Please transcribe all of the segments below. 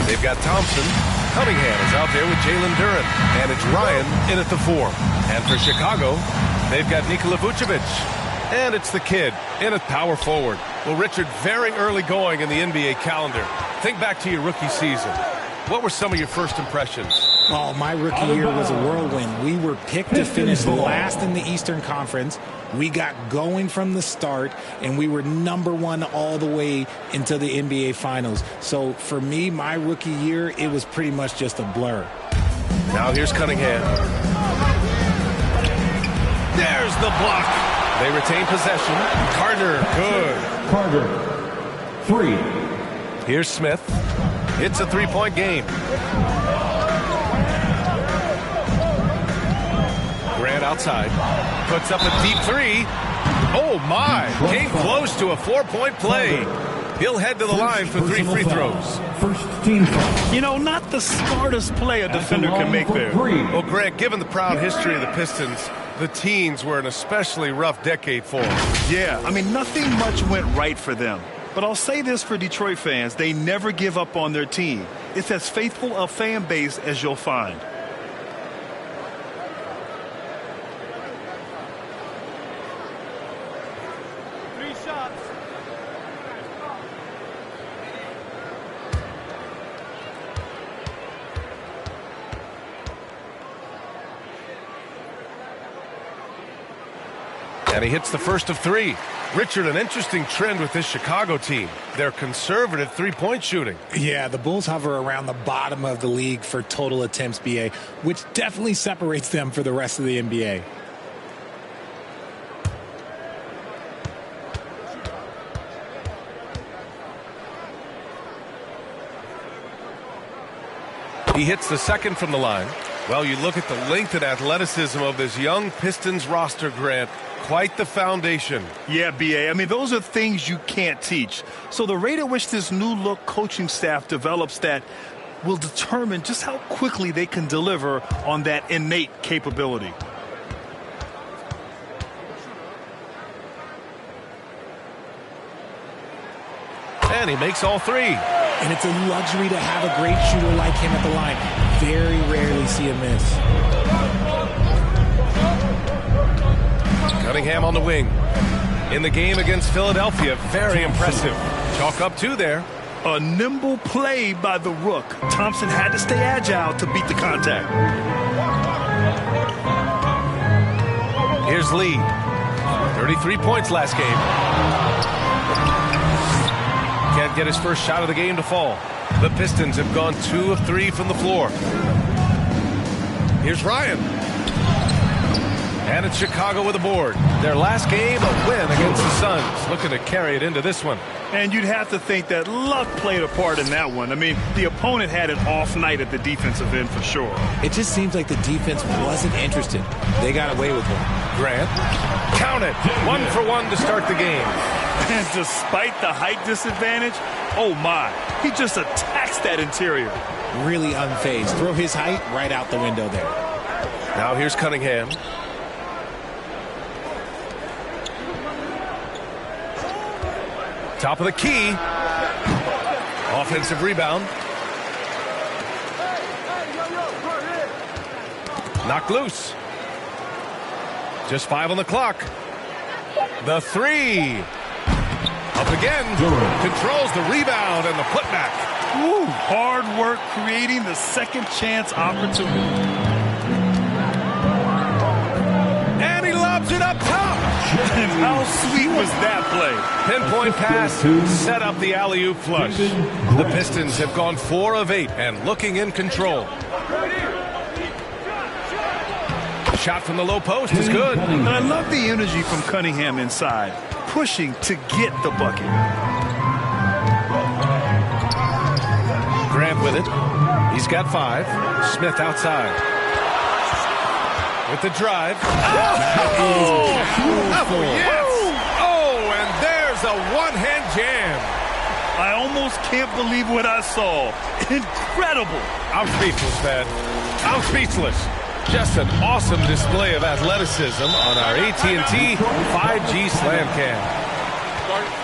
They've got Thompson. Cunningham is out there with Jalen Duren. And it's Ryan in at the 4. And for Chicago, they've got Nikola Vucevic. And it's the kid in at power forward. Well, Richard, very early going in the NBA calendar. Think back to your rookie season. What were some of your first impressions? Oh, my rookie year was a whirlwind. We were picked to finish last in the Eastern Conference. We got going from the start, and we were #1 all the way into the NBA Finals. So for me, my rookie year, it was pretty much just a blur. Now here's Cunningham. There's the block. They retain possession. Carter, good. Carter, 3. Here's Smith. It's a three-point game. Grant outside. Puts up a deep 3. Oh, my. Came close to a 4-point play. He'll head to the line for 3 free throws. First team foul. You know, not the smartest play a defender can make there. Well, Grant, given the proud history of the Pistons, the teens were an especially rough decade for them. Yeah, I mean, nothing much went right for them. But I'll say this for Detroit fans, they never give up on their team. It's as faithful a fan base as you'll find. And he hits the first of 3. Richard, an interesting trend with this Chicago team. They're conservative three-point shooting. Yeah, the Bulls hover around the bottom of the league for total attempts, BA, which definitely separates them for the rest of the NBA. He hits the second from the line. Well, you look at the length and athleticism of this young Pistons roster, Grant. Quite the foundation. Yeah, B.A. I mean, those are things you can't teach. So the rate at which this new-look coaching staff develops that will determine just how quickly they can deliver on that innate capability. And he makes all 3. And it's a luxury to have a great shooter like him at the line. Very rarely see a miss. Cunningham on the wing. In the game against Philadelphia, very impressive. Chalk up 2 there. A nimble play by the Rook. Thompson had to stay agile to beat the contact. Here's Lee. 33 points last game. Can't get his first shot of the game to fall. The Pistons have gone 2 of 3 from the floor. Here's Ryan. And it's Chicago with a board. Their last game, a win against the Suns. Looking to carry it into this one. And you'd have to think that luck played a part in that one. I mean, the opponent had an off night at the defensive end for sure. It just seems like the defense wasn't interested. They got away with one. Grant, count it. 1 for 1 to start the game. And despite the height disadvantage, oh my, he just attacks that interior. Really unfazed. Throw his height right out the window there. Now here's Cunningham. Top of the key. Offensive rebound. Knocked loose. Just 5 on the clock. The 3. Up again. Controls the rebound and the putback. Ooh, hard work creating the second chance opportunity. And he lobs it up top. And how sweet was that play? Pinpoint pass, set up the alley-oop flush. The Pistons have gone 4 of 8 and looking in control. Shot from the low post is good. And I love the energy from Cunningham inside, pushing to get the bucket. Grant with it. He's got 5. Smith outside. With the drive. Oh, yes! Oh, and there's a one-hand jam. I almost can't believe what I saw. Incredible. I'm speechless, man. I'm speechless. Just an awesome display of athleticism on our AT&T 5G Slam Cam.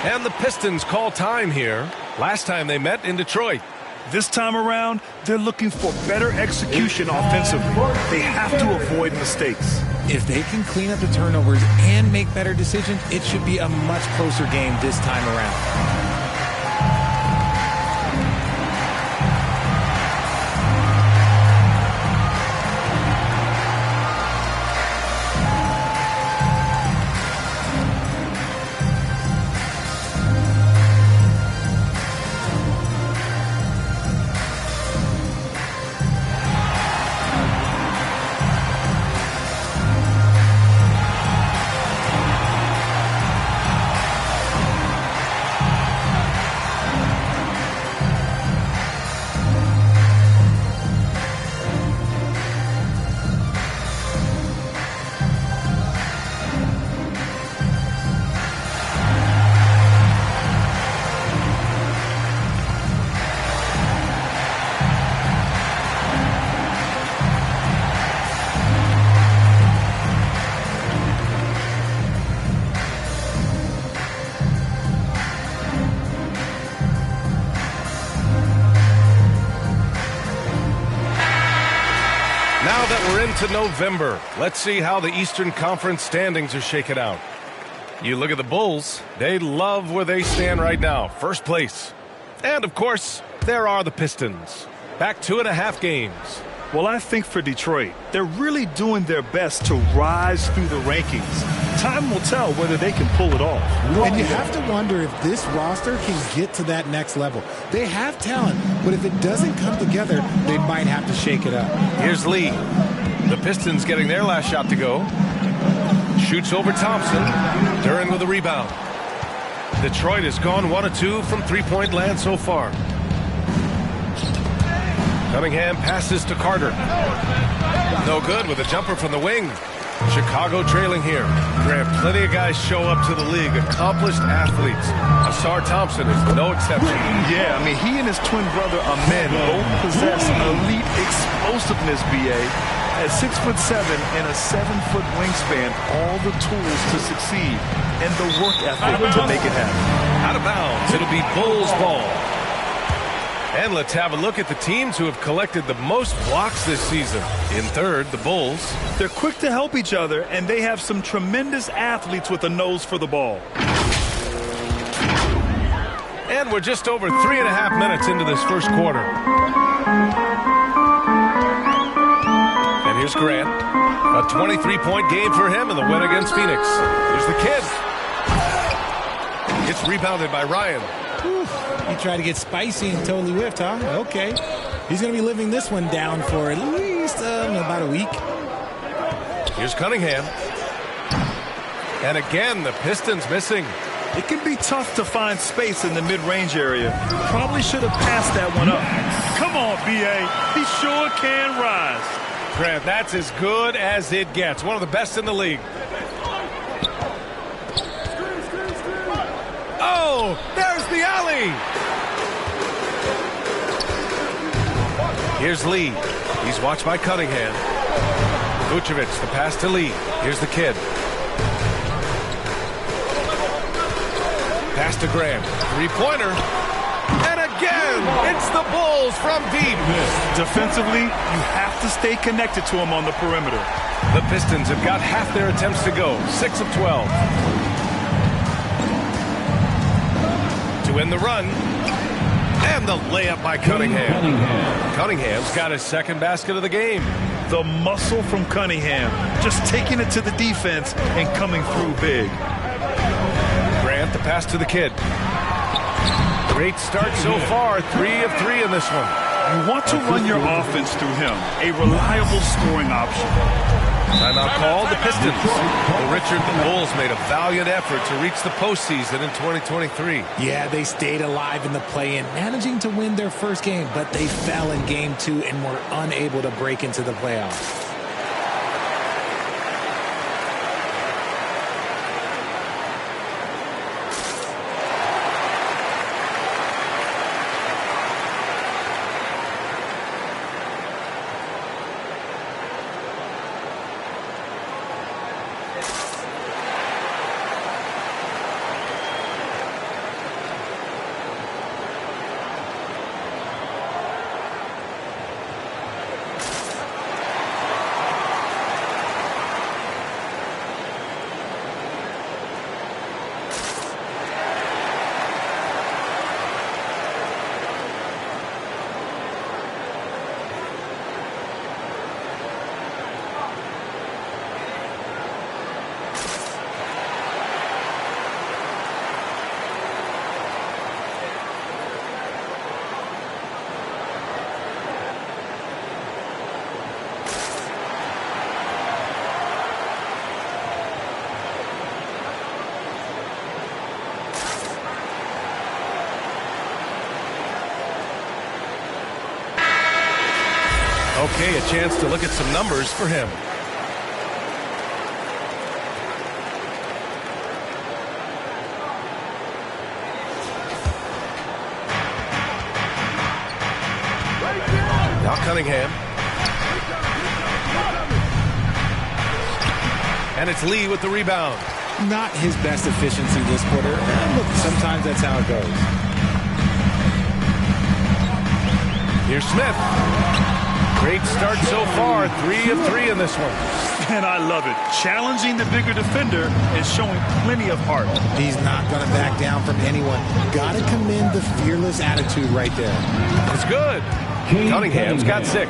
And the Pistons call time here. Last time they met in Detroit. This time around, they're looking for better execution offensively. They have to avoid mistakes. If they can clean up the turnovers and make better decisions, it should be a much closer game this time around. Now that we're into November, let's see how the Eastern Conference standings are shaken out. You look at the Bulls, they love where they stand right now, first place. And, of course, there are the Pistons, back 2.5 games. Well, I think for Detroit, they're really doing their best to rise through the rankings. Time will tell whether they can pull it off. And you have to wonder if this roster can get to that next level. They have talent, but if it doesn't come together, they might have to shake it up. Here's Lee. The Pistons getting their last shot to go. Shoots over Thompson. Duren with a rebound. Detroit has gone 1 of 2 from three-point land so far. Cunningham passes to Carter. No good with a jumper from the wing. Chicago trailing here. Grant, plenty of guys show up to the league, accomplished athletes. Asar Thompson is no exception. Yeah, I mean, he and his twin brother Ahmed both possess elite explosiveness, B.A. At 6'7" and a 7-foot wingspan, all the tools to succeed and the work ethic to make it happen. Out of bounds, it'll be Bulls ball. And let's have a look at the teams who have collected the most blocks this season. In third, the Bulls. They're quick to help each other, and they have some tremendous athletes with a nose for the ball. And we're just over 3.5 minutes into this first quarter. And here's Grant. A 23-point game for him in the win against Phoenix. Here's the kid. Gets rebounded by Ryan. He tried to get spicy and totally whiffed, huh? Okay. He's going to be living this one down for at least about a week. Here's Cunningham. And again, the Pistons missing. It can be tough to find space in the mid-range area. Probably should have passed that one up. Come on, B.A. He sure can rise. Grant, that's as good as it gets. One of the best in the league. Oh, there's the alley. Here's Lee. He's watched by Cunningham. Vucevic, the pass to Lee. Here's the kid. Pass to Graham. Three-pointer. And again, it's the Bulls from deep. Defensively, you have to stay connected to him on the perimeter. The Pistons have got half their attempts to go. 6 of 12. To win the run. And the layup by Cunningham. Cunningham's got his second basket of the game. The muscle from Cunningham. Just taking it to the defense and coming through big. Grant, the pass to the kid. Great start so far. 3 of 3 in this one. You want to run your offense through him. A reliable scoring option. Timeout called, the Pistons. Well, Richard, the Bulls made a valiant effort to reach the postseason in 2023. Yeah, they stayed alive in the play-in, managing to win their first game, but they fell in game 2 and were unable to break into the playoffs. Okay, a chance to look at some numbers for him. Now Cunningham. And it's Lee with the rebound. Not his best efficiency this quarter. Look, sometimes that's how it goes. Here's Smith. Great start so far. 3 of 3 in this one. And I love it. Challenging the bigger defender and showing plenty of heart. He's not going to back down from anyone. Got to commend the fearless attitude right there. It's good. Cunningham's got 6.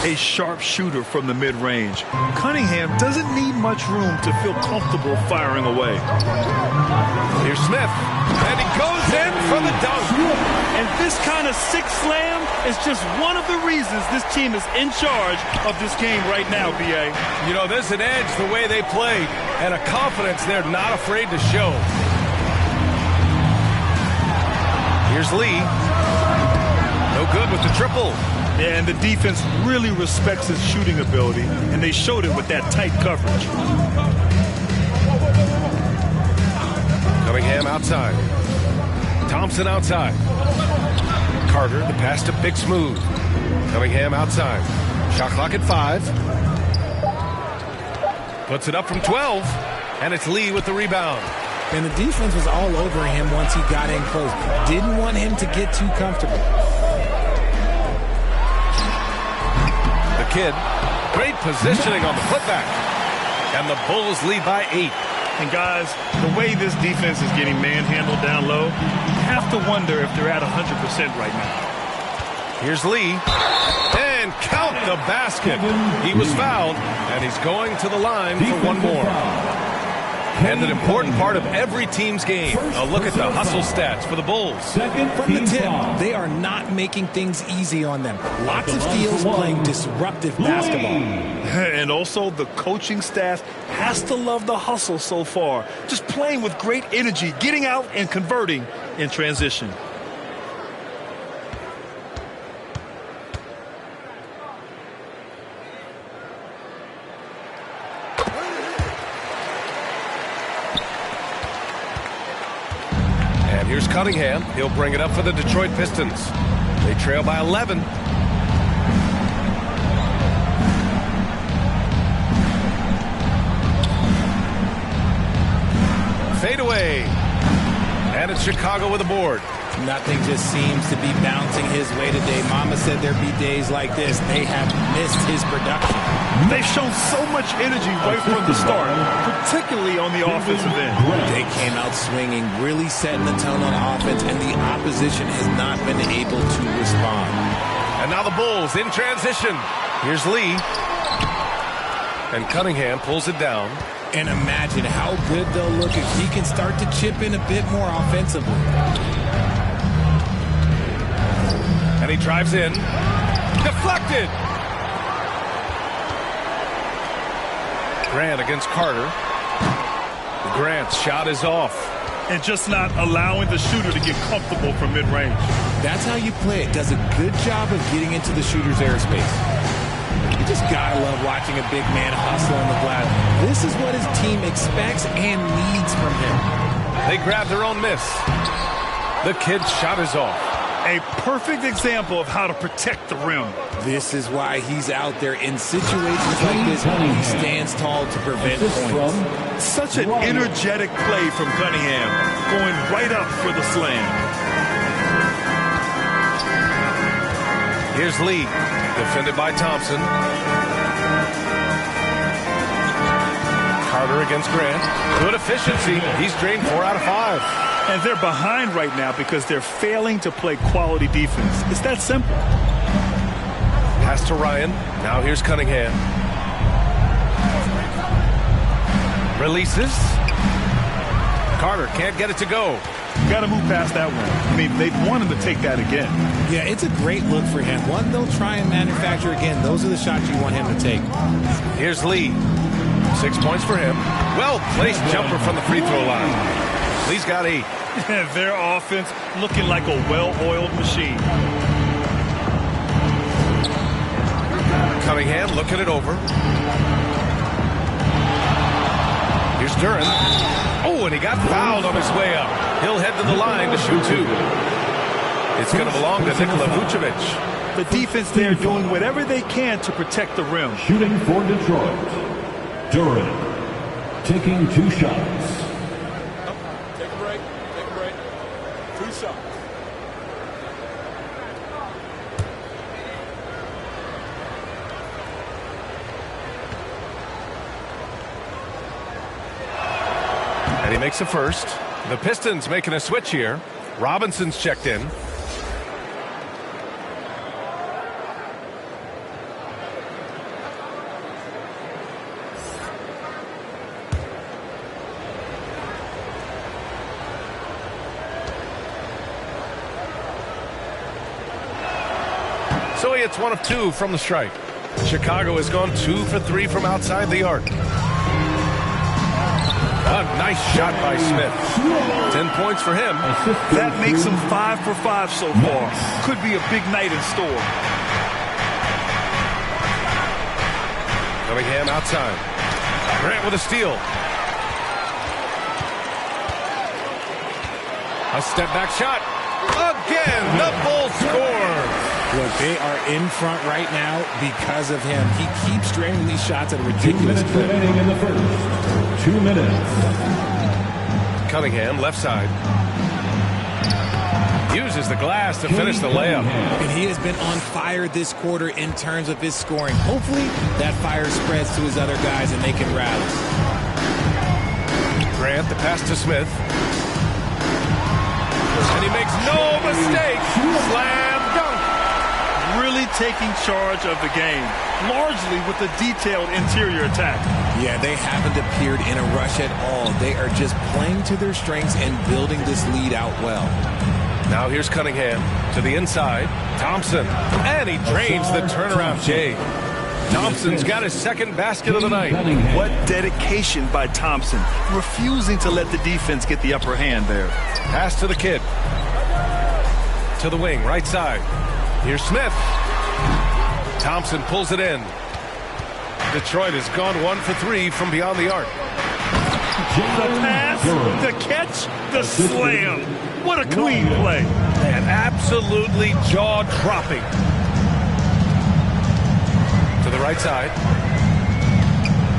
A sharp shooter from the mid-range. Cunningham doesn't need much room to feel comfortable firing away. Here's Smith. And he goes in for the dunk. And this kind of six slam is just one of the reasons this team is in charge of this game right now, B.A. You know, there's an edge the way they played and a confidence they're not afraid to show. Here's Lee. No good with the triple. Yeah, and the defense really respects his shooting ability, and they showed it with that tight coverage. Cunningham outside. Thompson outside. Carter, the pass to Big Smooth. Cunningham outside. Shot clock at 5. Puts it up from 12, and it's Lee with the rebound. And the defense was all over him once he got in close. Didn't want him to get too comfortable. The kid, great positioning on the putback. And the Bulls lead by 8. And guys, the way this defense is getting manhandled down low, you have to wonder if they're at 100% right now. Here's Lee. And count the basket. He was fouled, and he's going to the line for one more. And an important part of every team's game. A look at the hustle stats for the Bulls. From the tip, they are not making things easy on them. Lots of steals, playing disruptive basketball. And also the coaching staff has to love the hustle so far. Just playing with great energy, getting out and converting in transition. Here's Cunningham. He'll bring it up for the Detroit Pistons. They trail by 11. Fade away. And it's Chicago with a board. Nothing just seems to be bouncing his way today. Mama said there'd be days like this. They have missed his production. They've shown so much energy right from the start, particularly on the offensive end. They came out swinging, really setting the tone on offense, and the opposition has not been able to respond. And now the Bulls in transition. Here's Lee. And Cunningham pulls it down. And imagine how good they'll look if he can start to chip in a bit more offensively. And he drives in. Deflected. Grant against Carter. Grant's shot is off. And just not allowing the shooter to get comfortable from mid-range. That's how you play it. Does a good job of getting into the shooter's airspace. You just gotta love watching a big man hustle on the glass. This is what his team expects and needs from him. They grab their own miss. The kid's shot is off. A perfect example of how to protect the rim. This is why he's out there in situations like this. He stands tall to prevent points. Such an energetic play from Cunningham, going right up for the slam. Here's Lee, defended by Thompson. Carter against Grant. Good efficiency. He's drained 4 out of 5. And they're behind right now because they're failing to play quality defense. It's that simple. Pass to Ryan. Now here's Cunningham. Releases. Carter can't get it to go. You got to move past that one. I mean, they want him to take that again. Yeah, it's a great look for him. One they'll try and manufacture again. Those are the shots you want him to take. Here's Lee. 6 points for him. Well-placed jumper from the free throw line. Lee's got 8. Their offense looking like a well-oiled machine. Cunningham looking it over. Here's Duran. Oh, and he got fouled on his way up. He'll head to the line to shoot two. It's going to belong to Nikola Vucevic. The defense there doing whatever they can to protect the rim. Shooting for Detroit. Duran taking 2 shots. Take a break. Take a break. 2 shots. And he makes a first. The Pistons making a switch here. Robinson's checked in. So he hits 1 of 2 from the stripe. Chicago has gone 2 for 3 from outside the arc. A nice shot by Smith. 10 points for him. That makes him 5 for 5 so far. Could be a big night in store. Cunningham outside. Grant with a steal. A step back shot. Again, the Bulls score. Look, they are in front right now because of him. He keeps draining these shots at a ridiculous clip. Remaining in the first. 2 minutes. Cunningham, left side. Uses the glass to finish the layup. And he has been on fire this quarter in terms of his scoring. Hopefully, that fire spreads to his other guys and they can rally. Grant, the pass to Smith. And he makes no mistake. Slam dunk. Really taking charge of the game, largely with the detailed interior attack. Yeah, they haven't appeared in a rush at all. They are just playing to their strengths and building this lead out well. Now here's Cunningham to the inside. Thompson. And he drains the turnaround J. Thompson's got his second basket of the night. What dedication by Thompson, refusing to let the defense get the upper hand there. Pass to the kid. To the wing, right side. Here's Smith. Thompson pulls it in. Detroit has gone 1 for 3 from beyond the arc. The pass, the catch, the slam. What a clean play. And absolutely jaw-dropping. To the right side.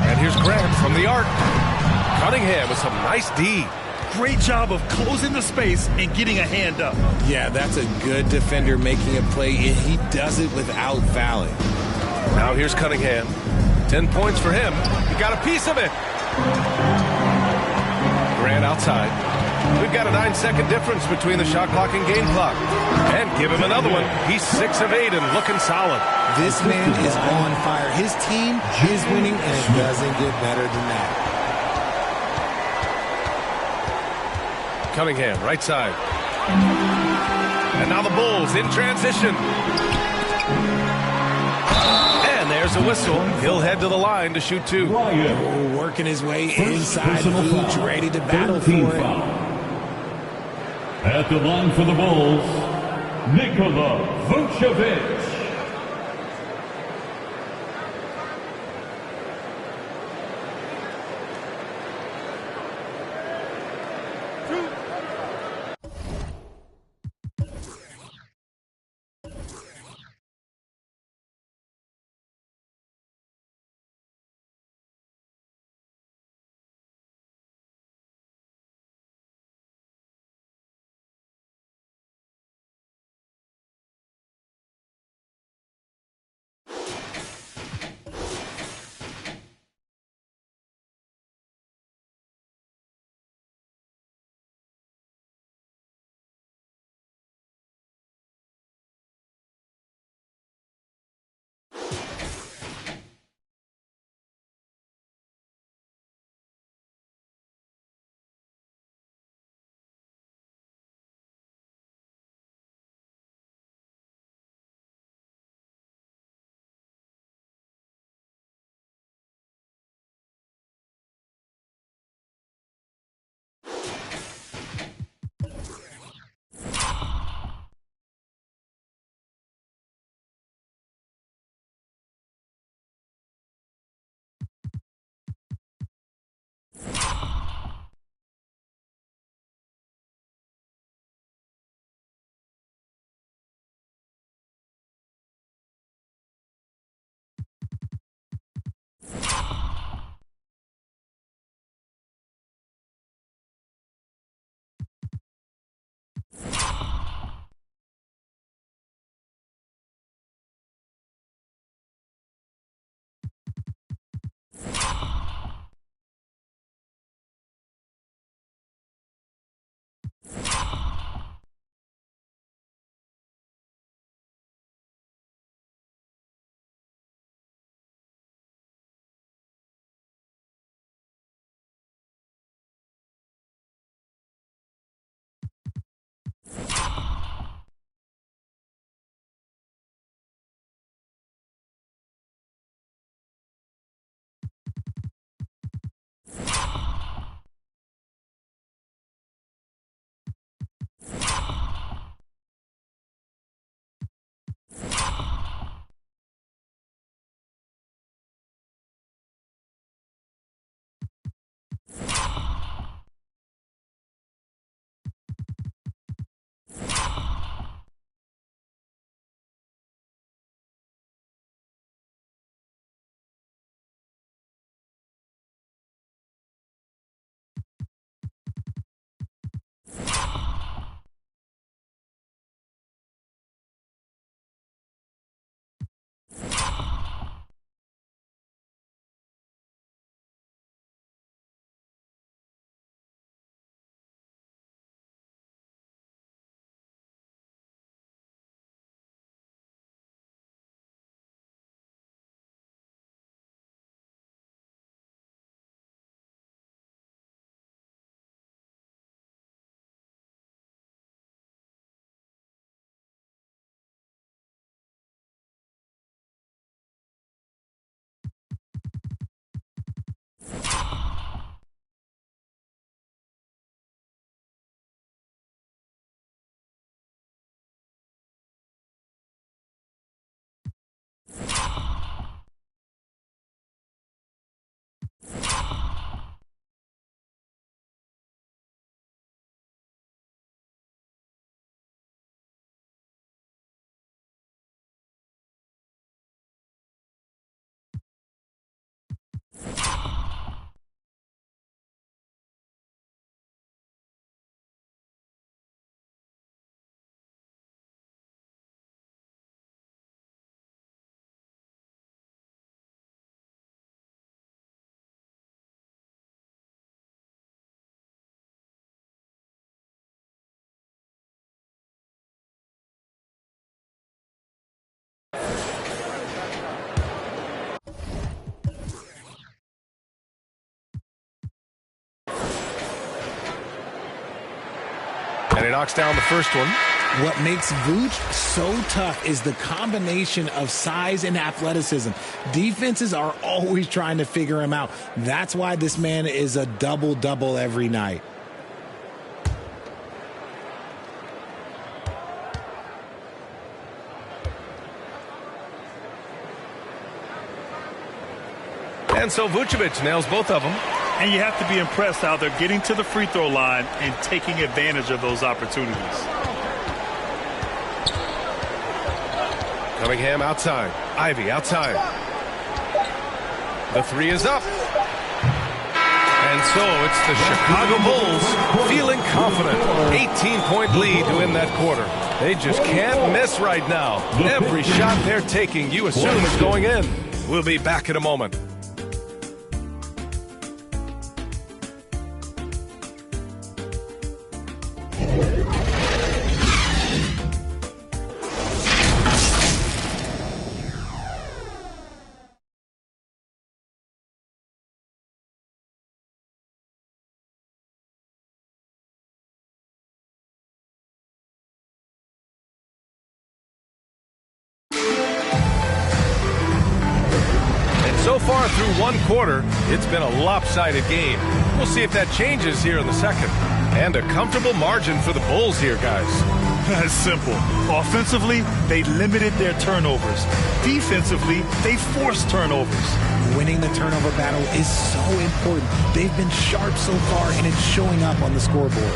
And here's Grant from the arc. Cunningham with some nice D. Great job of closing the space and getting a hand up. Yeah, that's a good defender making a play, and he does it without fouling. Now here's Cunningham. 10 points for him. He got a piece of it. Grant outside. We've got a 9-second difference between the shot clock and game clock. And give him another one. He's 6 of 8 and looking solid. This man is on fire. His team is winning, and it doesn't get better than that. Cunningham, right side. And now the Bulls in transition. And there's a whistle. He'll head to the line to shoot 2. Working his way inside, Vooch, ready to battle for it. At the line for the Bulls, Nikola Vucevic. he knocks down the first one. What makes Vooch so tough is the combination of size and athleticism. Defenses are always trying to figure him out. That's why this man is a double-double every night. And so Vucevic nails both of them. And you have to be impressed how they're getting to the free throw line and taking advantage of those opportunities. Cunningham outside. Ivy outside. The three is up. And so it's the Chicago Bulls feeling confident. 18-point lead to win that quarter. They just can't miss right now. Every shot they're taking, you assume is going in. We'll be back in a moment. So far through one quarter, it's been a lopsided game. We'll see if that changes here in the second. And a comfortable margin for the Bulls here, guys. That's simple. Offensively, they limited their turnovers. Defensively, they forced turnovers. Winning the turnover battle is so important. They've been sharp so far, and it's showing up on the scoreboard.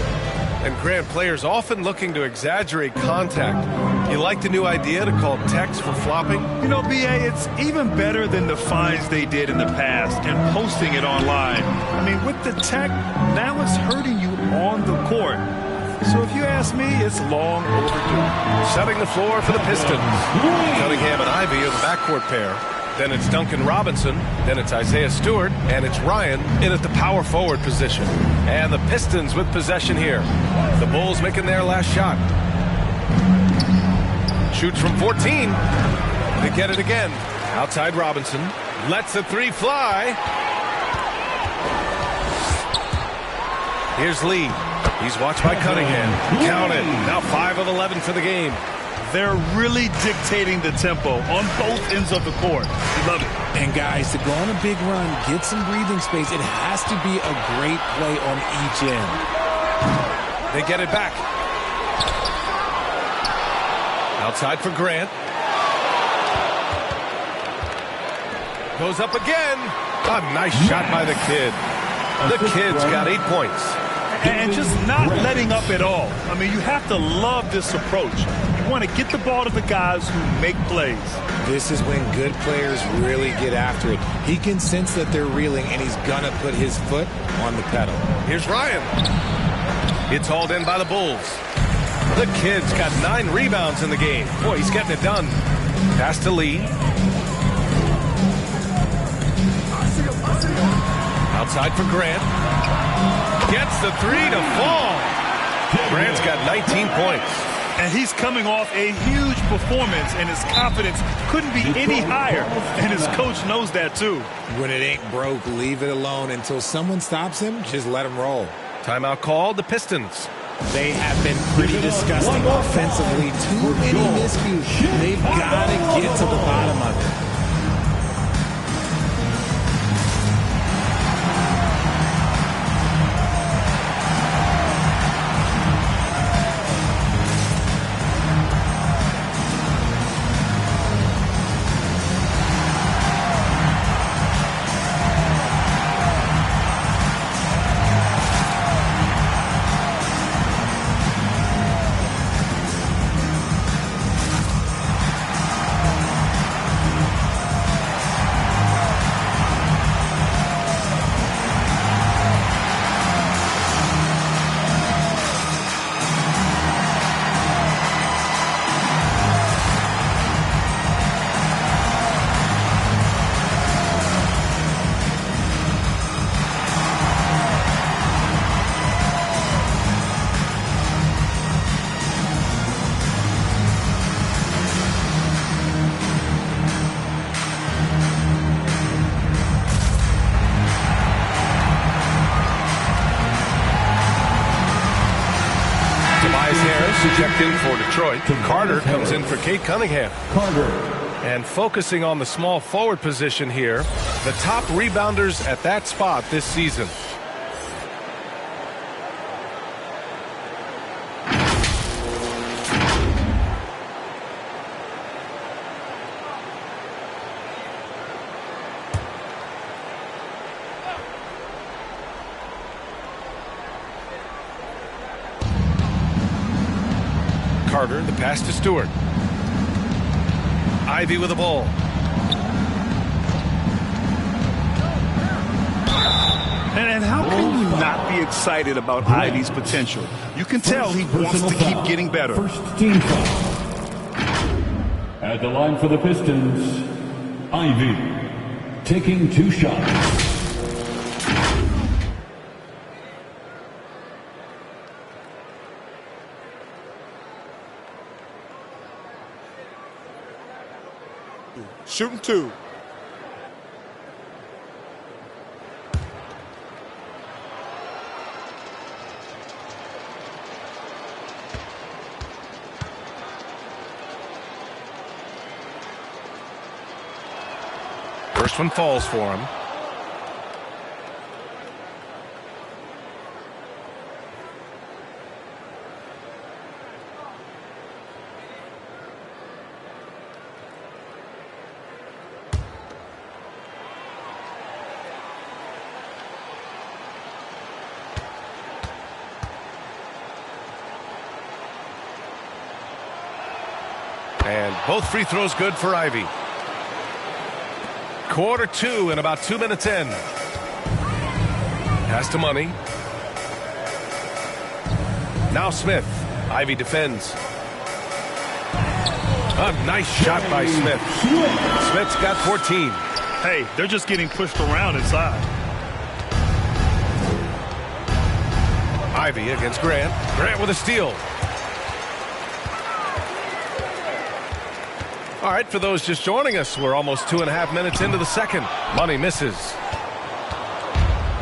And Grant, players often looking to exaggerate contact. You like the new idea to call techs for flopping? You know, B.A., it's even better than the fines they did in the past and posting it online. I mean, with the tech, now it's hurting you on the court. So if you ask me, it's long overdue. Setting the floor for the Pistons. Cunningham and Ivy are the backcourt pair. Then it's Duncan Robinson, then it's Isaiah Stewart, and it's Ryan in at the power forward position. And the Pistons with possession here. The Bulls making their last shot. Shoots from 14. They get it again. Outside Robinson. Lets the three fly. Here's Lee. He's watched by Cunningham. Count it. Now 5 of 11 for the game. They're really dictating the tempo on both ends of the court. Love it. And guys, to go on a big run, get some breathing space, it has to be a great play on each end. They get it back. Outside for Grant. Goes up again. A nice shot by the kid. The kid's got 8 points. And just not letting up at all. I mean, you have to love this approach. You want to get the ball to the guys who make plays. This is when good players really get after it. He can sense that they're reeling, and he's going to put his foot on the pedal. Here's Ryan. It's hauled in by the Bulls. The kid's got 9 rebounds in the game. Boy, he's getting it done. Pass to Lee. Outside for Grant. Gets the three to fall. Grant's got 19 points. And he's coming off a huge performance, and his confidence couldn't be any higher. And his coach knows that, too. When it ain't broke, leave it alone. Until someone stops him, just let him roll. Timeout called, the Pistons. They have been pretty disgusting offensively. Too many miscues. They've got to get to the bottom of it. checked in for Detroit. Carter comes in for Kate Cunningham. Carter. And focusing on the small forward position here, the top rebounders at that spot this season. Carter, the pass to Stewart. Ivy with the ball. And how can you not be excited about Ivy's potential? You can tell he wants to keep getting better. First team foul. At the line for the Pistons, Ivy taking 2 shots. Shooting 2. First one falls for him. And both free throws good for Ivy. Quarter 2 and about 2 minutes in. Pass to Money. Now Smith. Ivy defends. A nice shot by Smith. Smith's got 14. Hey, they're just getting pushed around inside. Ivy against Grant. Grant with a steal. All right, for those just joining us, we're almost 2.5 minutes into the second. Money misses.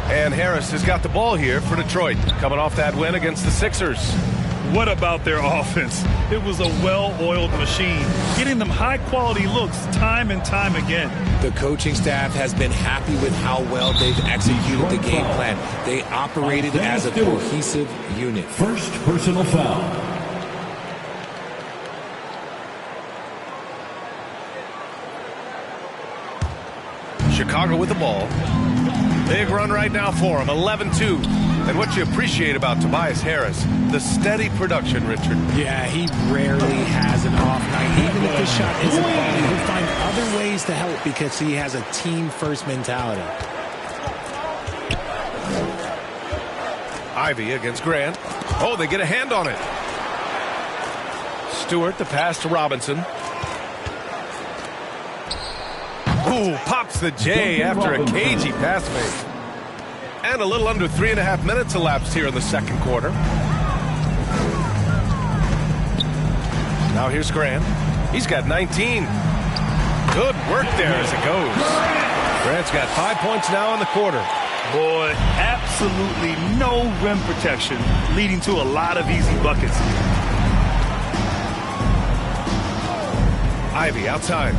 And Harris has got the ball here for Detroit, coming off that win against the Sixers. What about their offense? It was a well-oiled machine, getting them high-quality looks time and time again. The coaching staff has been happy with how well they've executed the game plan. They operated as a cohesive unit. First personal foul. Chicago with the ball. Big run right now for him, 11-2. And what you appreciate about Tobias Harris, the steady production, Richard. Yeah, he rarely has an off night. Even if the shot isn't falling, he'll find other ways to help because he has a team-first mentality. Ivy against Grant. Oh, they get a hand on it. Stewart, the pass to Robinson. Ooh, pops the J after a cagey pass fake. And a little under 3.5 minutes elapsed here in the second quarter. Now here's Grant. He's got 19. Good work there as it goes. Grant's got 5 points now in the quarter. Boy, absolutely no rim protection, leading to a lot of easy buckets. Ivy outside.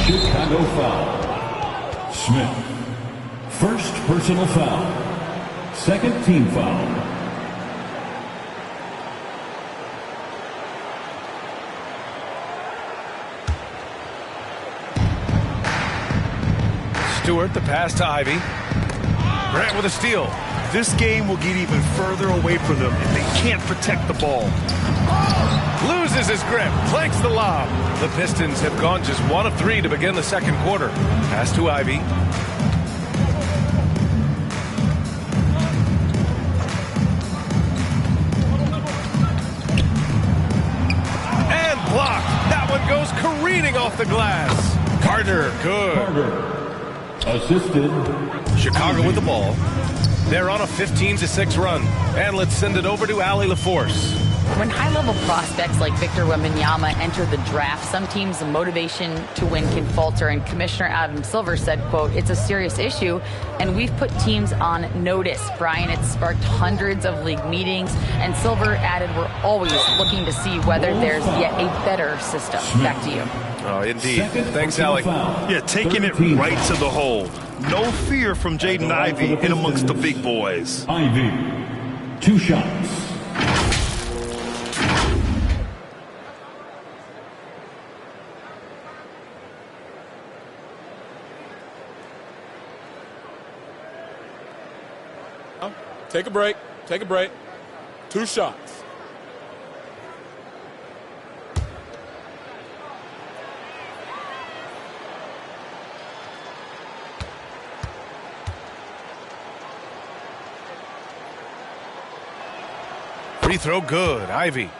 Chicago foul. Smith. First personal foul. Second team foul. Stewart, the pass to Ivy. Grant with a steal. This game will get even further away from them if they can't protect the ball. Loses his grip, flanks the lob. The Pistons have gone just 1 of 3 to begin the second quarter. Pass to Ivy. And blocked. That one goes careening off the glass. Carter, good. Carter. Assisted. Chicago with the ball. They're on a 15-6 run. And let's send it over to Allie LaForce. When high-level prospects like Victor Wembanyama enter the draft, some teams' motivation to win can falter, and Commissioner Adam Silver said, quote, "It's a serious issue, and we've put teams on notice." Brian, it's sparked hundreds of league meetings, and Silver added, "We're always looking to see whether there's yet a better system." Back to you. Oh, indeed. Thanks, Alec. Yeah, taking it right to the hole. No fear from Jaden Ivey in amongst the big boys. Ivey, 2 shots. Take a break. Take a break. 2 shots. Free throw good. Ivey.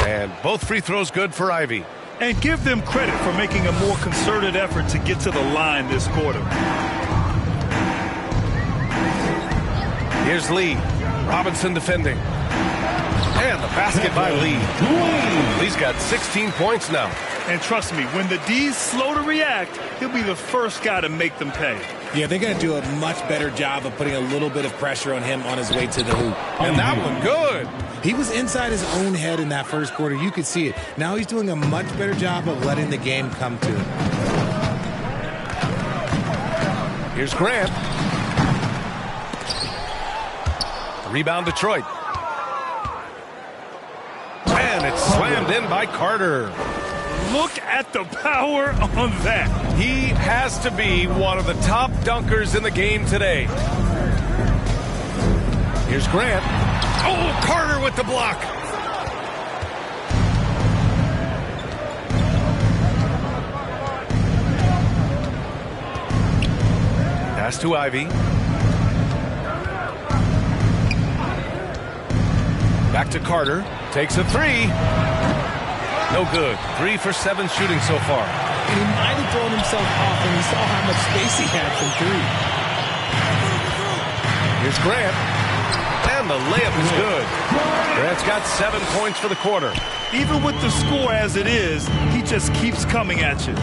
And both free throws good for Ivey. And give them credit for making a more concerted effort to get to the line this quarter. Here's Lee. Robinson defending. And the basket by Lee. Lee's got 16 points now. And trust me, when the D's slow to react, he'll be the first guy to make them pay. Yeah, they're going to do a much better job of putting a little bit of pressure on him on his way to the hoop. And that one good. He was inside his own head in that first quarter. You could see it. Now he's doing a much better job of letting the game come to him. Here's Grant. Rebound Detroit. And it's slammed in by Carter. Look at the power on that. He has to be one of the top dunkers in the game today. Here's Grant. Oh, Carter with the block. Pass to Ivey. Back to Carter. Takes a 3. No good. 3 for 7 shooting so far. And he might have thrown himself off when he saw how much space he had from 3. Here's Grant. And the layup is good. Grant's got 7 points for the quarter. Even with the score as it is, he just keeps coming at you.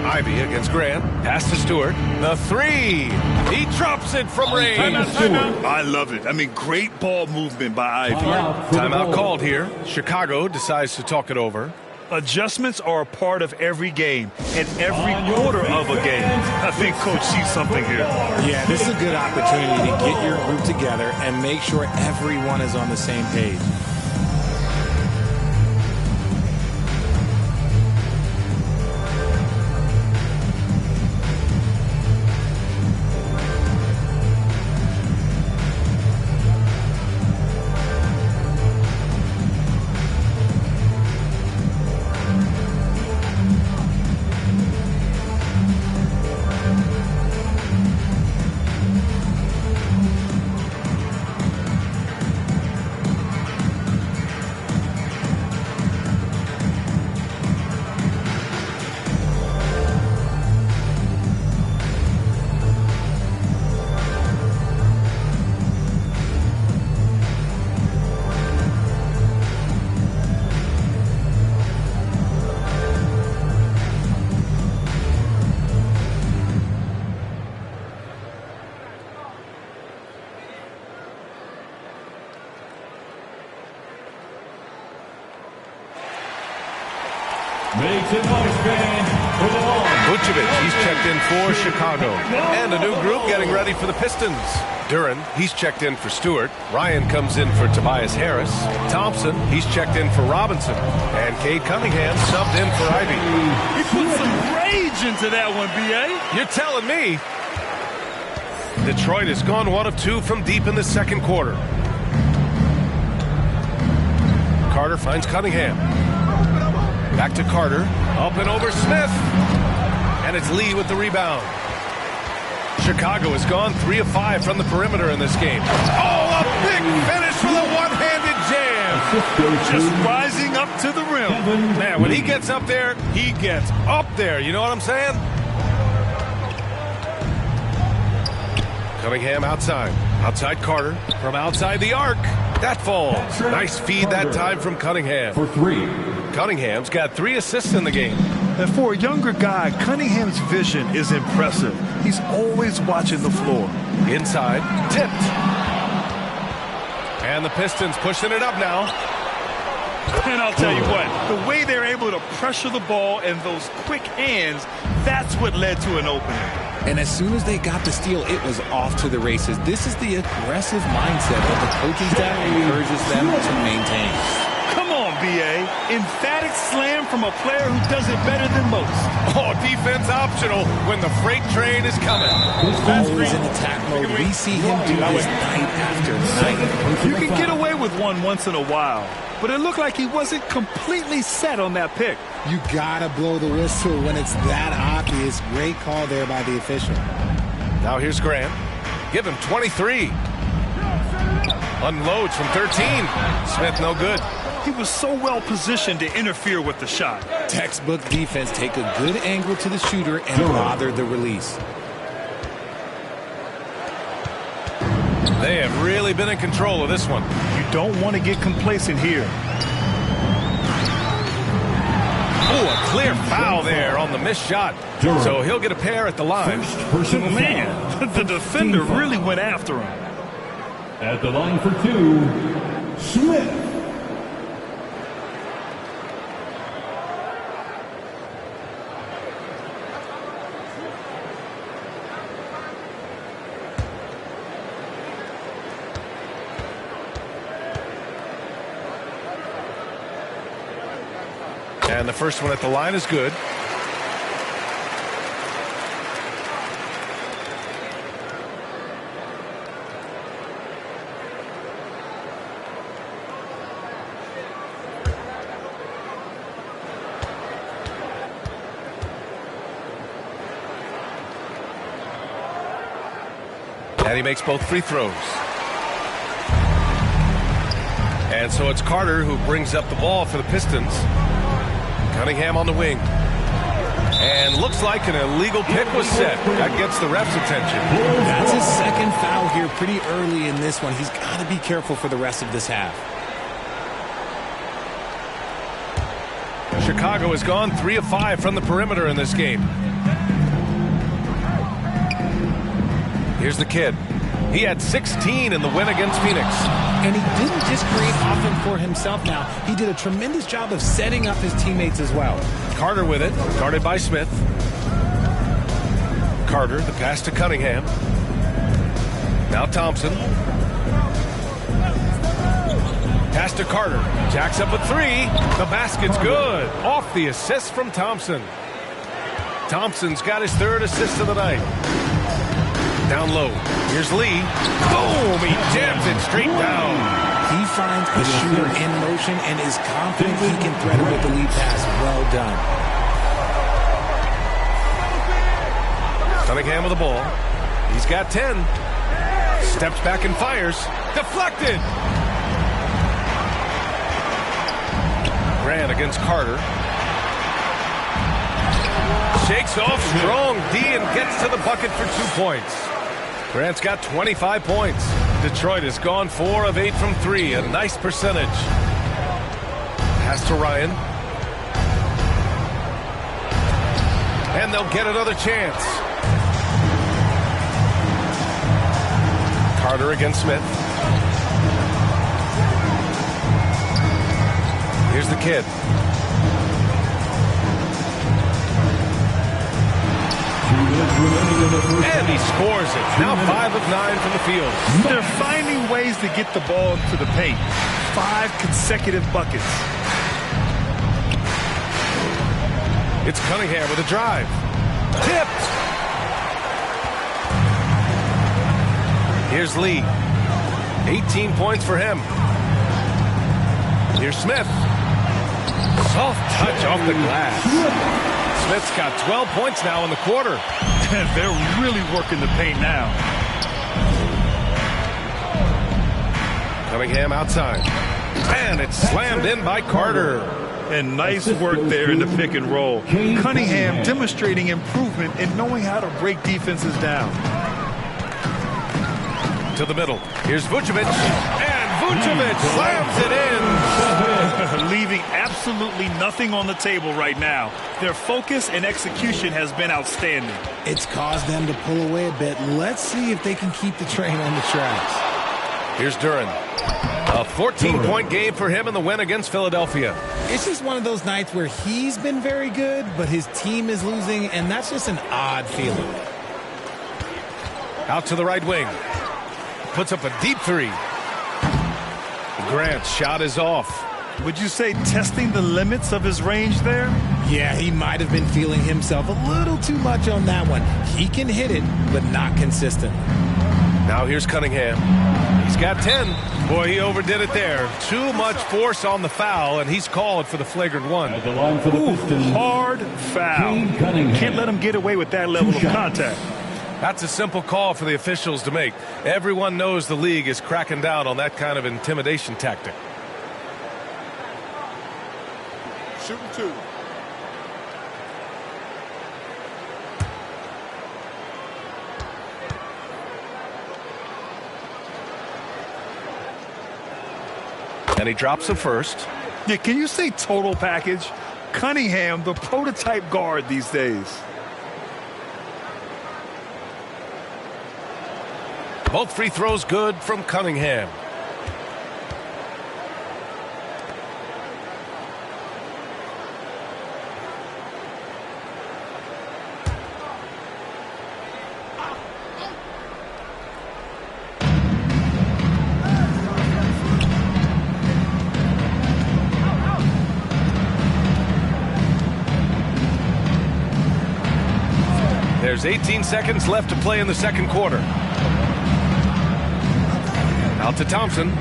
Ivey against Grant. Pass to Stewart. The 3. He drops it from range. I love it. I mean, great ball movement by Ivey. Timeout called here. Chicago decides to talk it over. Adjustments are a part of every game and every quarter of a game. I think Coach sees something here. Yeah, this is a good opportunity to get your group together and make sure everyone is on the same page. Vucevic, he's checked in for Chicago. And a new group getting ready for the Pistons. Duran, he's checked in for Stewart. Ryan comes in for Tobias Harris. Thompson, he's checked in for Robinson. And Cade Cunningham subbed in for Ivey. He put some rage into that one, B.A. You're telling me. Detroit has gone 1 of 2 from deep in the second quarter. Carter finds Cunningham. Back to Carter. Up and over Smith. And it's Lee with the rebound. Chicago has gone 3 of 5 from the perimeter in this game. Oh, a big finish with a one-handed jam. Just rising up to the rim. Man, when he gets up there, he gets up there. You know what I'm saying? Cunningham outside. Outside Carter. From outside the arc. That falls. Nice feed that time from Cunningham. For 3. Cunningham's got 3 assists in the game. And for a younger guy, Cunningham's vision is impressive. He's always watching the floor. Inside. Tipped. And the Pistons pushing it up now. And I'll tell you what, the way they're able to pressure the ball and those quick hands, that's what led to an opening. And as soon as they got the steal, it was off to the races. This is the aggressive mindset that the coaching staff encourages them to maintain. Come on, B.A. Emphatic slam from a player who does it better than most. Oh, defense optional when the freight train is coming. Always in attack mode. We see him do this night after night. You can get away with one once in a while, but it looked like he wasn't completely set on that pick. You gotta blow the whistle when it's that obvious. Great call there by the official. Now here's Grant. Give him 23. Unloads from 13. Smith no good. He was so well positioned to interfere with the shot. Textbook defense. Take a good angle to the shooter and bother the release. They have really been in control of this one. You don't want to get complacent here. Oh, a clear foul there on the missed shot. So he'll get a pair at the line. Personal Man, the defender really went after him. At the line for 2, Smith. And the first one at the line is good. And he makes both free throws. And so it's Carter who brings up the ball for the Pistons. Cunningham on the wing. And looks like an illegal pick was set. That gets the ref's attention. That's his second foul here pretty early in this one. He's got to be careful for the rest of this half. Chicago has gone 3 of 5 from the perimeter in this game. Here's the kid. He had 16 in the win against Phoenix. And he didn't just create offense for himself now. He did a tremendous job of setting up his teammates as well. Carter with it, guarded by Smith. Carter, the pass to Cunningham. Now Thompson. Pass to Carter. Jacks up a 3. The basket's good. Off the assist from Thompson. Thompson's got his 3rd assist of the night. Down low. Here's Lee. Boom! He jams it straight down. He finds a shooter in motion and is confident he can thread it with the lead pass. Well done. Cunningham with the ball. He's got 10. Steps back and fires. Deflected. Grant against Carter. Shakes off strong D and gets to the bucket for 2 points. Grant's got 25 points. Detroit has gone 4 of 8 from 3. A nice percentage. Pass to Ryan. And they'll get another chance. Carter against Smith. Here's the kid. And he scores it. Now 5 of 9 from the field. They're finding ways to get the ball into the paint. 5 consecutive buckets. It's Cunningham with a drive. Tipped. Here's Lee. 18 points for him. Here's Smith. Soft touch off the glass. Smith's got 12 points now in the quarter. And they're really working the paint now. Cunningham outside. And it's slammed in by Carter. And nice work there in the pick and roll. Cunningham demonstrating improvement in knowing how to break defenses down. To the middle. Here's Vucevic. And Vucevic slams it in. Leaving absolutely nothing on the table right now. Their focus and execution has been outstanding. It's caused them to pull away a bit. Let's see if they can keep the train on the tracks. Here's Duren. A 14-point game for him in the win against Philadelphia. It's just one of those nights where he's been very good, but his team is losing, and that's just an odd feeling. Out to the right wing. Puts up a deep three. Grant's shot is off. Would you say testing the limits of his range there? Yeah, he might have been feeling himself a little too much on that one. He can hit it, but not consistently. Now here's Cunningham. He's got 10. Boy, he overdid it there. Too much force on the foul, and he's called for the flagrant one. At the line for the Pistons, hard foul. Can't let him get away with that level of contact. That's a simple call for the officials to make. Everyone knows the league is cracking down on that kind of intimidation tactic. Shooting 2. And he drops the first. Yeah, can you say total package? Cunningham, the prototype guard these days. Both free throws good from Cunningham. There's 18 seconds left to play in the second quarter. Out to Thompson.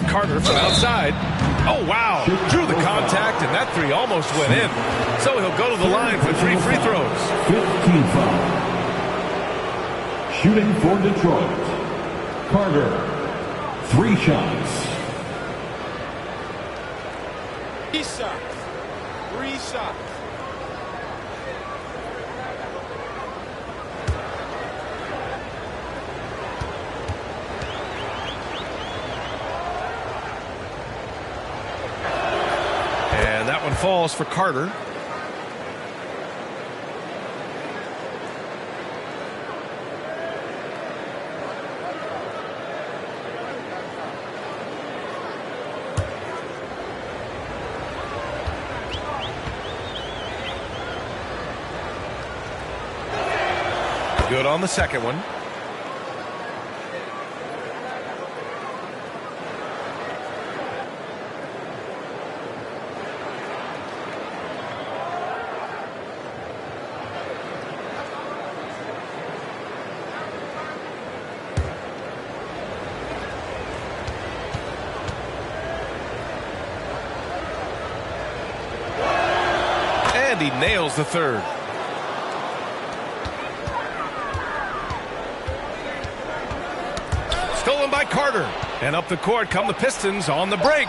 Carter from outside. Oh, wow. Drew the contact, and that three almost went in. So he'll go to the line for 3 free throws. 15 foul. Shooting for Detroit. Carter. 3 shots. 3 shots. 3 shots. And that one falls for Carter. Good on the second one. And he nails the third. Stolen by Carter. And up the court come the Pistons on the break.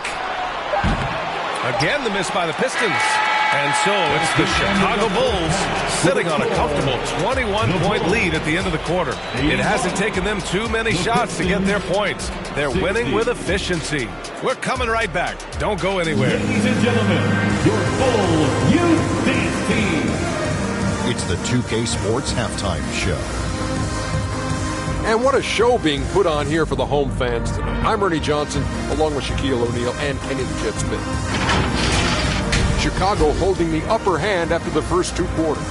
Again the miss by the Pistons. And so it's the Chicago Bulls sitting on a comfortable 21-point lead at the end of the quarter. It hasn't taken them too many shots to get their points. They're winning with efficiency. We're coming right back. Don't go anywhere. Ladies and gentlemen, your Bulls Youth Dance Team. It's the 2K Sports Halftime Show. And what a show being put on here for the home fans tonight. I'm Ernie Johnson, along with Shaquille O'Neal and Kenny the Jet Smith. Chicago holding the upper hand after the first 2 quarters.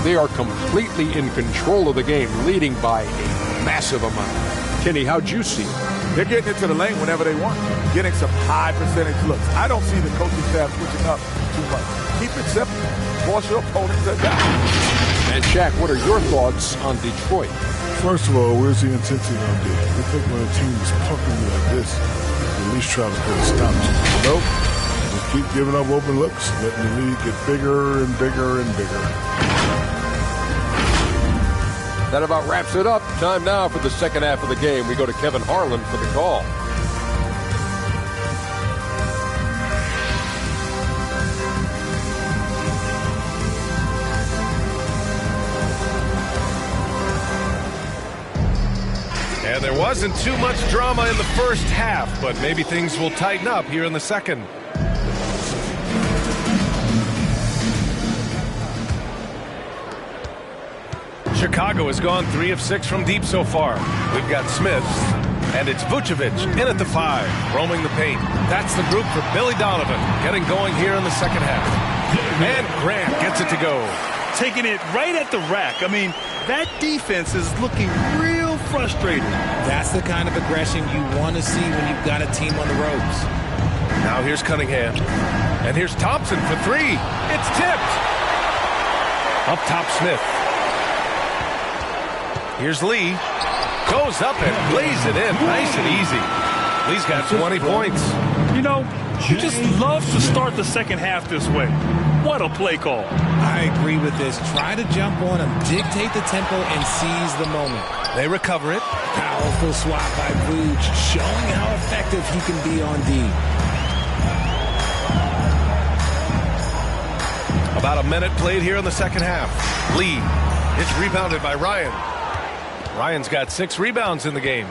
They are completely in control of the game, leading by a massive amount. Kenny, how'd you see it? They're getting into the lane whenever they want, getting some high percentage looks. I don't see the coaching staff switching up too much. Keep it simple. Force your opponent to die. And Shaq, what are your thoughts on Detroit? First of all, where's the intensity going to be? I think when a team is pumping you like this, you at least try to put a stop to it. Nope. Just keep giving up open looks, letting the lead get bigger and bigger and bigger. That about wraps it up. Time now for the second half of the game. We go to Kevin Harlan for the call. And there wasn't too much drama in the first half, but maybe things will tighten up here in the second. Chicago has gone 3 of 6 from deep so far. We've got Smith, and it's Vucevic in at the 5, roaming the paint. That's the group for Billy Donovan, getting going here in the second half. And Grant gets it to go. Taking it right at the rack. I mean, that defense is looking real frustrated. That's the kind of aggression you want to see when you've got a team on the ropes. Now here's Cunningham. And here's Thompson for 3. It's tipped. Up top, Smith. Here's Lee. Goes up and lays it in. Nice and easy. Lee's got 20 points. You know, you just love to start the second half this way. What a play call. I agree with this. Try to jump on him, dictate the tempo, and seize the moment. They recover it. Powerful swat by Vooch, showing how effective he can be on D. About a minute played here in the second half. Lee is rebounded by Ryan. Ryan's got 6 rebounds in the game.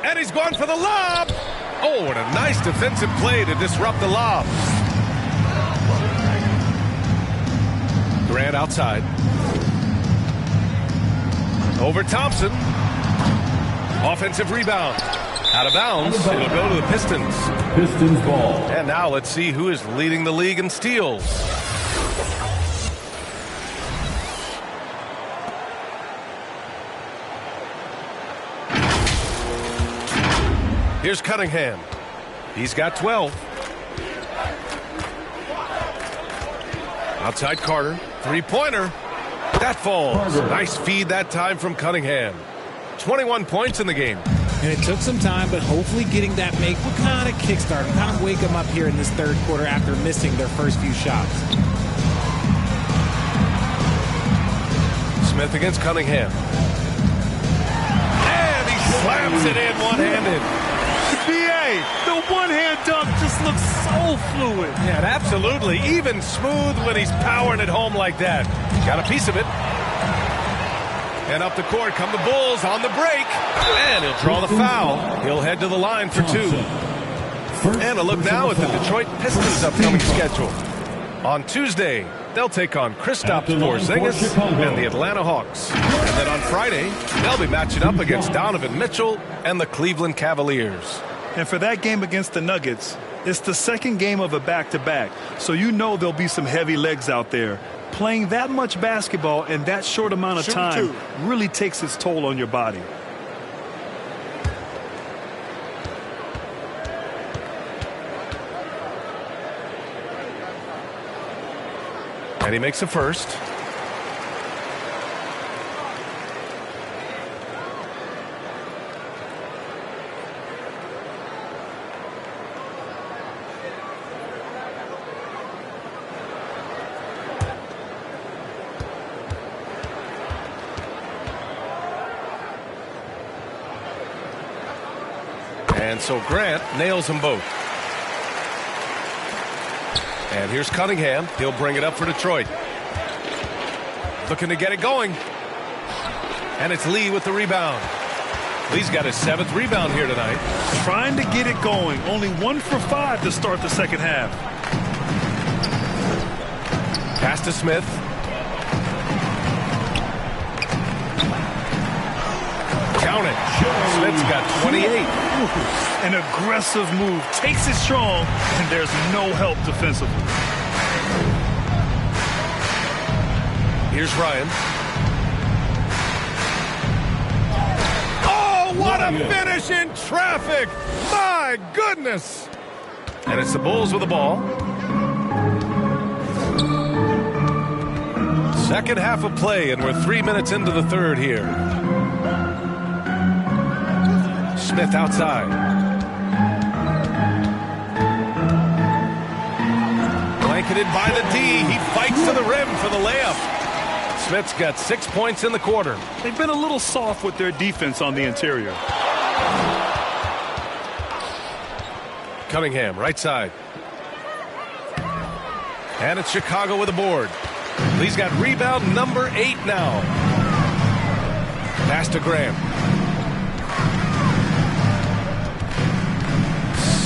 And he's going for the lob. Oh, and a nice defensive play to disrupt the lob. Grant outside. Over Thompson. Offensive rebound. Out of bounds. It'll go to the Pistons. Pistons ball. And now let's see who is leading the league in steals. Here's Cunningham. He's got 12. Outside Carter. Three-pointer. That falls. Nice feed that time from Cunningham. 21 points in the game. And it took some time, but hopefully getting that make will kind of kickstart them, kind of wake them up here in this third quarter after missing their first few shots. Smith against Cunningham. And he slams it in one-handed. BA, the one-hand dunk just looks so fluid. Yeah, absolutely. Even smooth when he's powering it home like that. Got a piece of it. And up the court come the Bulls on the break. And he'll draw the foul. He'll head to the line for 2. And a look now at the Detroit Pistons' upcoming schedule. On Tuesday, they'll take on Kristaps Porzingis and the Atlanta Hawks. And then on Friday, they'll be matching up against Donovan Mitchell and the Cleveland Cavaliers. And for that game against the Nuggets, it's the second game of a back-to-back. So you know there'll be some heavy legs out there. Playing that much basketball in that short amount of time really takes its toll on your body. And he makes a first. And so Grant nails them both. And here's Cunningham. He'll bring it up for Detroit. Looking to get it going. And it's Lee with the rebound. Lee's got his 7th rebound here tonight. Trying to get it going. Only 1 for 5 to start the second half. Pass to Smith. Count it. Smith's got 28. An aggressive move. Takes it strong, and there's no help defensively. Here's Ryan. Oh, what a finish in traffic. My goodness. And it's the Bulls with the ball. Second half of play, and we're 3 minutes into the third here. Smith outside. Pocketed by the D. He fights to the rim for the layup. Smith's got 6 points in the quarter. They've been a little soft with their defense on the interior. Cunningham, right side. And it's Chicago with a board. He's got rebound number 8 now. Pass to Graham.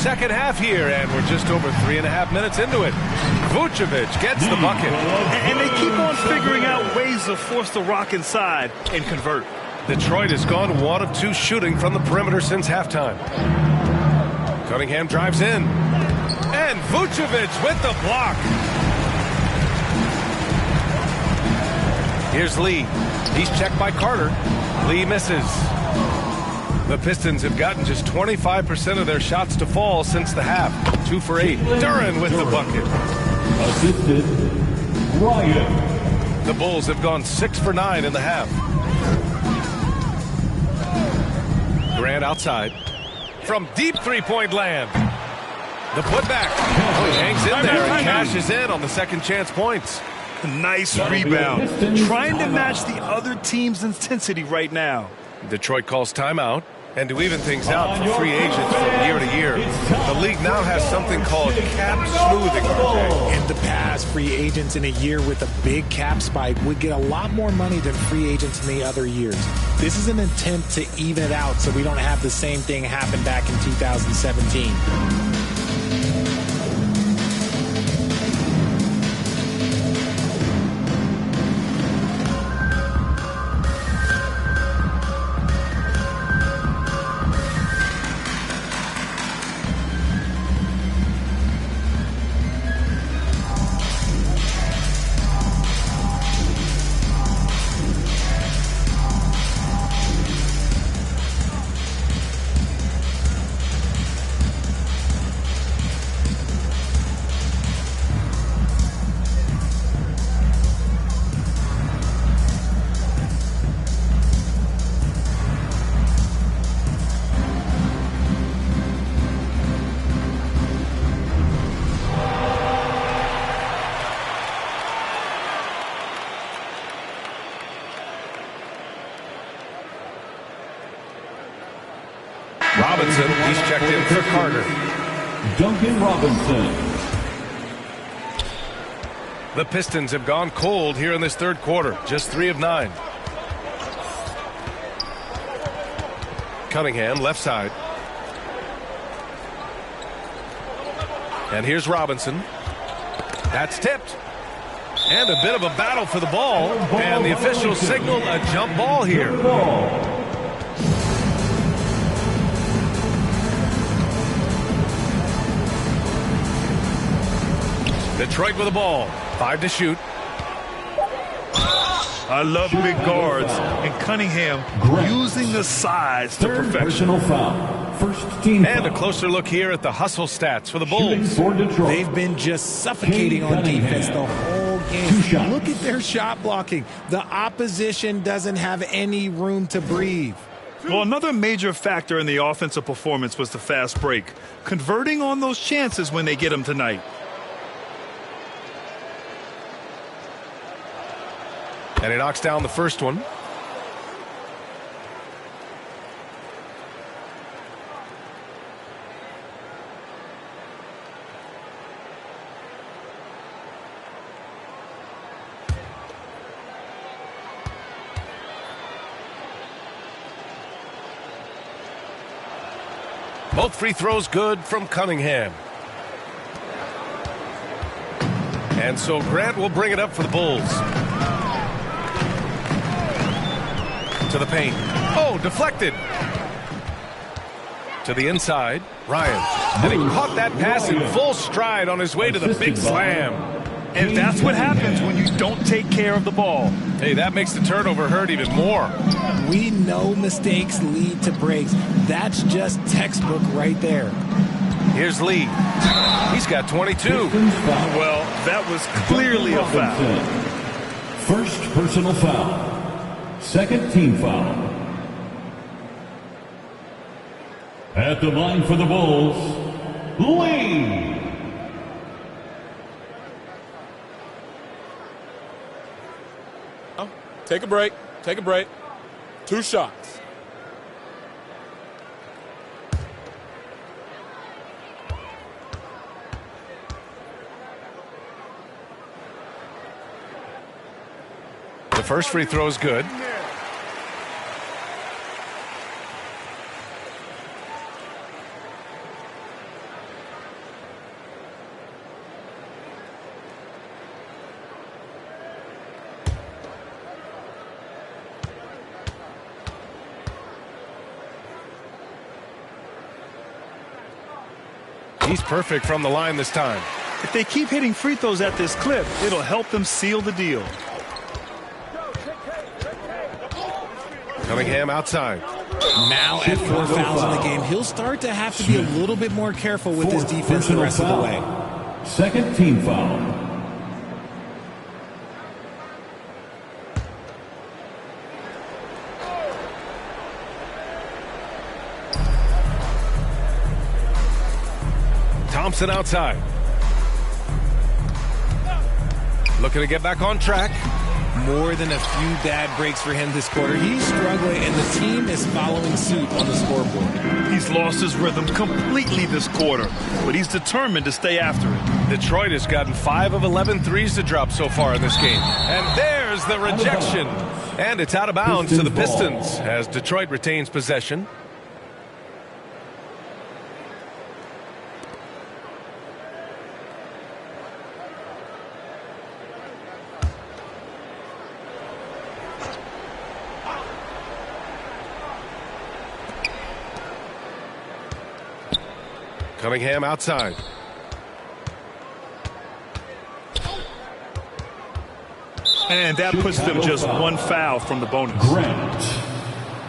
Second half here, and we're just over 3.5 minutes into it. Vucevic gets the bucket. And they keep on figuring out ways to force the Rock inside and convert. Detroit has gone 1 of 2 shooting from the perimeter since halftime. Cunningham drives in. And Vucevic with the block. Here's Lee. He's checked by Carter. Lee misses. The Pistons have gotten just 25% of their shots to fall since the half. 2 for 8. Duren with the bucket. Assisted Ryan. The Bulls have gone 6 for 9 in the half. Grant outside. From deep three-point land. The putback. Oh, he hangs in there and cashes in on the second chance points. Nice rebound. Trying to match the other team's intensity right now. Detroit calls timeout. And to even things out for free agents from year to year, the league now has something called cap smoothing. In the past, free agents in a year with a big cap spike would get a lot more money than free agents in the other years. This is an attempt to even it out so we don't have the same thing happen back in 2017. Robinson, he's checked in for Carter. Duncan Robinson. The Pistons have gone cold here in this third quarter. Just 3 of 9. Cunningham, left side. And here's Robinson. That's tipped. And a bit of a battle for the ball. And the officials signal a jump ball here. Detroit with the ball. 5 to shoot. I love big guards, and Cunningham using the size to perfection. Personal foul. First team and foul. a closer look here at the hustle stats for the Bulls. For Detroit. They've been just suffocating on defense the whole game. Look at their shot blocking. The opposition doesn't have any room to breathe. Well, another major factor in the offensive performance was the fast break. Converting on those chances when they get them tonight. And he knocks down the first one. Both free throws good from Cunningham. And so Grant will bring it up for the Bulls. To the paint. Oh, deflected. To the inside. Ryan. And he caught that pass in full stride on his way to the big slam. And that's what happens when you don't take care of the ball. Hey, that makes the turnover hurt even more. We know mistakes lead to breaks. That's just textbook right there. Here's Lee. He's got 22. Well, that was clearly a foul. First personal foul. Second team foul. At the line for the Bulls, Lee. Take a break. Take a break. 2 shots. The first free throw is good. He's perfect from the line this time. If they keep hitting free throws at this clip, it'll help them seal the deal. Cunningham outside. Now at 4 fouls in the game, he'll start to have to be a little bit more careful with his defense the rest of the way. Second team foul. Thompson outside. Looking to get back on track. More than a few bad breaks for him this quarter. He's struggling, and the team is following suit on the scoreboard. He's lost his rhythm completely this quarter, but he's determined to stay after it. Detroit has gotten 5 of 11 threes to drop so far in this game. And there's the rejection. And it's out of bounds to the Pistons as Detroit retains possession. Cunningham outside. And that puts them just 1 foul from the bonus. Grant.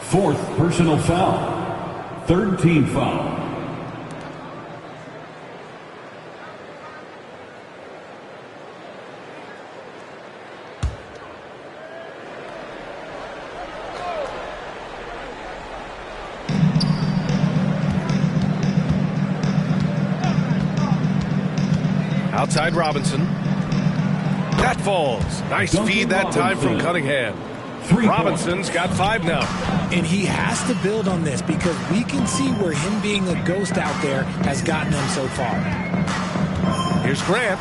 4th personal foul. 3rd team foul. Outside Robinson. That falls. Nice feed that time from Cunningham. Robinson's got 5 now. And he has to build on this because we can see where him being a ghost out there has gotten him so far. Here's Grant.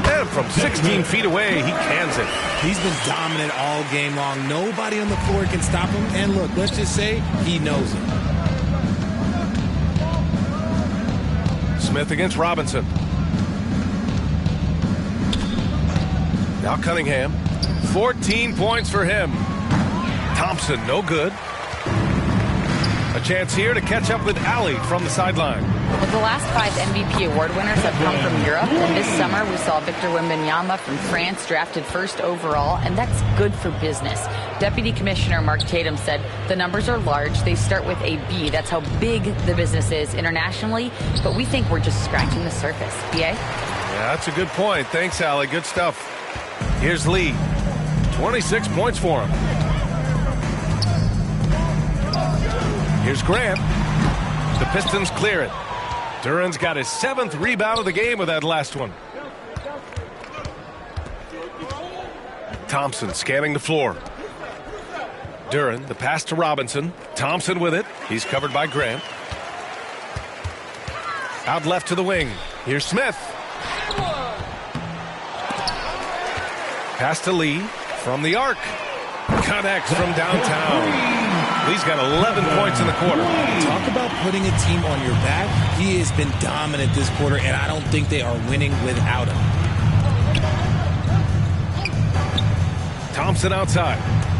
And from 16 feet away, he cans it. He's been dominant all game long. Nobody on the floor can stop him. And look, let's just say he knows it. Smith against Robinson. Now Cunningham. 14 points for him. Thompson, no good. A chance here to catch up with Alley from the sideline. Well, the last 5 MVP award winners have come from Europe. And this summer, we saw Victor Wembanyama from France drafted 1st overall. And that's good for business. Deputy Commissioner Mark Tatum said the numbers are large. They start with a B. That's how big the business is internationally. But we think we're just scratching the surface. BA? Yeah, that's a good point. Thanks, Allie. Good stuff. Here's Lee. 26 points for him. Here's Grant. The Pistons clear it. Duran's got his 7th rebound of the game with that last one. Thompson scanning the floor. Duran, the pass to Robinson. Thompson with it. He's covered by Grant. Out left to the wing. Here's Smith. Pass to Lee from the arc. Connects from downtown. Lee's got 11 points in the quarter. Talk about putting a team on your back. He has been dominant this quarter, and I don't think they are winning without him. Thompson outside.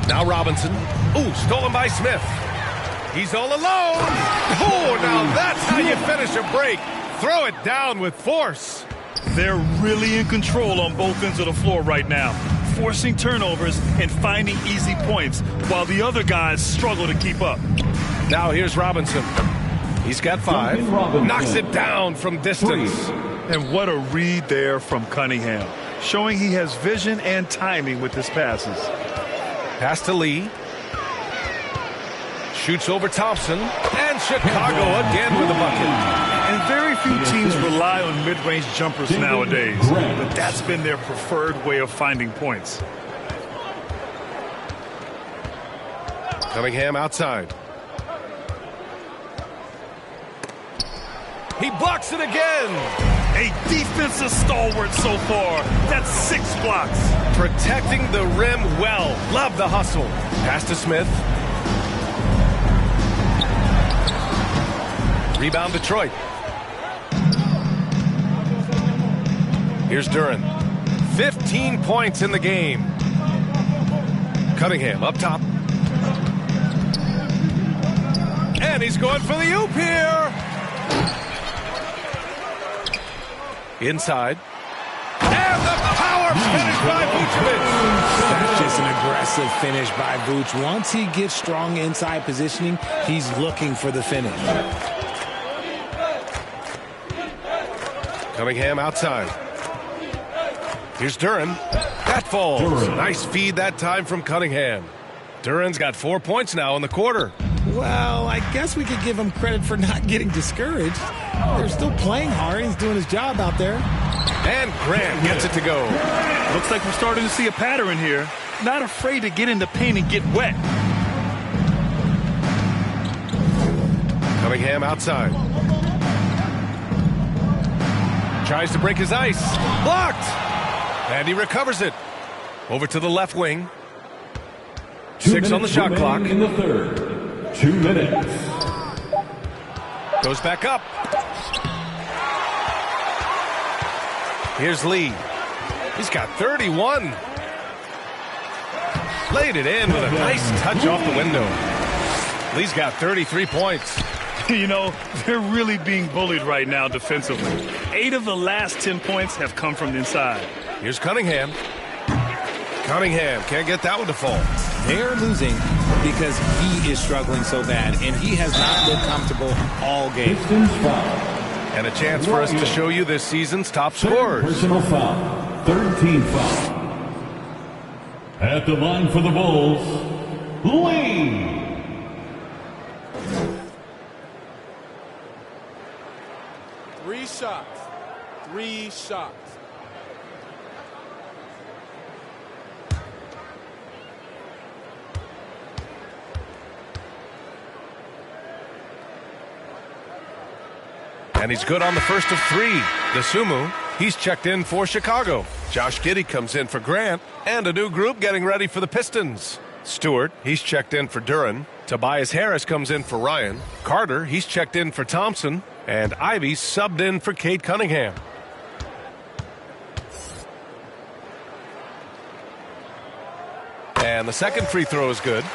Now Robinson. Ooh, stolen by Smith. He's all alone. Oh, now that's how you finish a break. Throw it down with force. They're really in control on both ends of the floor right now, forcing turnovers and finding easy points while the other guys struggle to keep up. Now here's Robinson. He's got 5. Knocks it down from distance. And what a read there from Cunningham, showing he has vision and timing with his passes. Pass to Lee. Shoots over Thompson. And Chicago again with a bucket. And very few teams rely on mid-range jumpers nowadays, but that's been their preferred way of finding points. Cunningham outside. He blocks it again. A defensive stalwart so far. That's 6 blocks. Protecting the rim well. Love the hustle. Pass to Smith. Rebound Detroit. Here's Duren. 15 points in the game. Cunningham up top. And he's going for the oop here. Inside. And the power finish by Vucevic. That's just an aggressive finish by Vuce. Once he gets strong inside positioning, he's looking for the finish. Cunningham outside. Here's Duren. That falls. Nice feed that time from Cunningham. Duren's got 4 points now in the quarter. Well, I guess we could give him credit for not getting discouraged. They're still playing hard. He's doing his job out there. And Grant gets it to go. Looks like we're starting to see a pattern here. Not afraid to get in the paint and get wet. Cunningham outside. Tries to break his ice. Blocked. And he recovers it. Over to the left wing. 6 on the shot clock. In the third. 2 minutes. Goes back up. Here's Lee. He's got 31. Laid it in with a nice touch off the window. Lee's got 33 points. You know, they're really being bullied right now defensively. 8 of the last 10 points have come from the inside. Here's Cunningham. Cunningham can't get that one to fall. They're losing because he is struggling so bad, and he has not looked comfortable all game. And a chance for us to show you this season's top scorers. Personal foul. 13 foul. At the line for the Bulls, Lee. Three shots. And he's good on the first of 3. Dosunmu, he's checked in for Chicago. Josh Giddey comes in for Grant. And a new group getting ready for the Pistons. Stewart, he's checked in for Duren. Tobias Harris comes in for Ryan. Carter, he's checked in for Thompson. And Ivy subbed in for Cade Cunningham. And the second free throw is good.